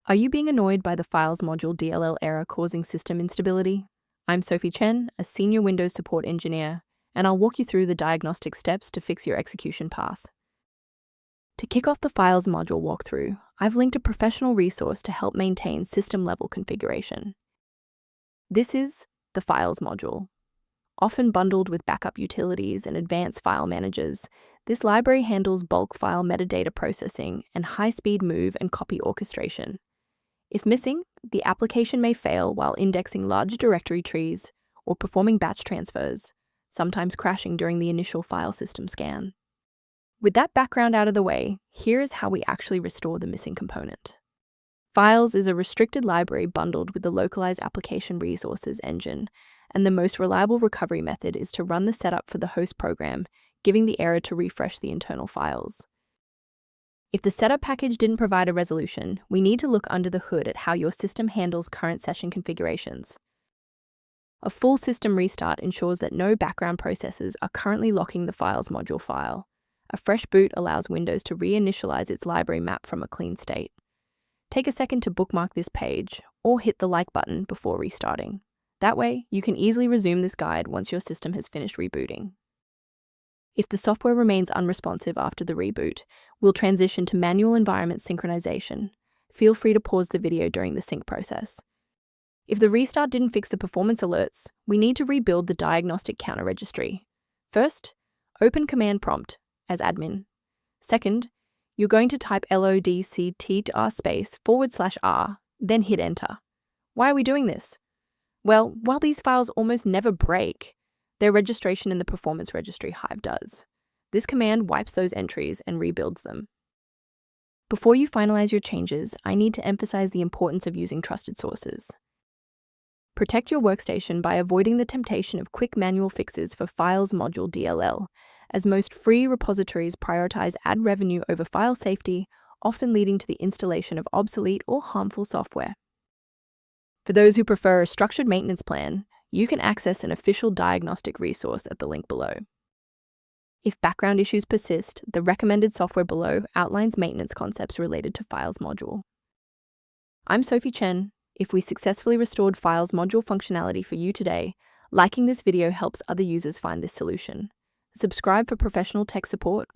Are you being annoyed by the Files module DLL error causing system instability? I'm Sophie Chen, a senior Windows support engineer, and I'll walk you through the diagnostic steps to fix your execution path. To kick off the Files module walkthrough, I've linked a professional resource to help maintain system-level configuration. This is the Files module. Often bundled with backup utilities and advanced file managers, this library handles bulk file metadata processing and high-speed move and copy orchestration. If missing, the application may fail while indexing large directory trees or performing batch transfers, sometimes crashing during the initial file system scan. With that background out of the way, here is how we actually restore the missing component. Files is a restricted library bundled with the Localized application resources engine, and the most reliable recovery method is to run the setup for the host program, giving the error to refresh the internal files. If the setup package didn't provide a resolution, we need to look under the hood at how your system handles current session configurations. A full system restart ensures that no background processes are currently locking the Files module file. A fresh boot allows Windows to reinitialize its library map from a clean state. Take a second to bookmark this page, or hit the like button before restarting. That way, you can easily resume this guide once your system has finished rebooting. If the software remains unresponsive after the reboot, we'll transition to manual environment synchronization. Feel free to pause the video during the sync process. If the restart didn't fix the performance alerts, we need to rebuild the diagnostic counter registry. First, open command prompt as admin. Second, you're going to type lockt_r, then hit enter. Why are we doing this? Well, while these files almost never break, their registration in the performance registry Hive does. This command wipes those entries and rebuilds them. Before you finalize your changes, I need to emphasize the importance of using trusted sources. Protect your workstation by avoiding the temptation of quick manual fixes for Files module DLL, as most free repositories prioritize ad revenue over file safety, often leading to the installation of obsolete or harmful software. For those who prefer a structured maintenance plan, you can access an official diagnostic resource at the link below. If background issues persist, the recommended software below outlines maintenance concepts related to Files module. I'm Sophie Chen. If we successfully restored Files module functionality for you today, liking this video helps other users find this solution. Subscribe for professional tech support,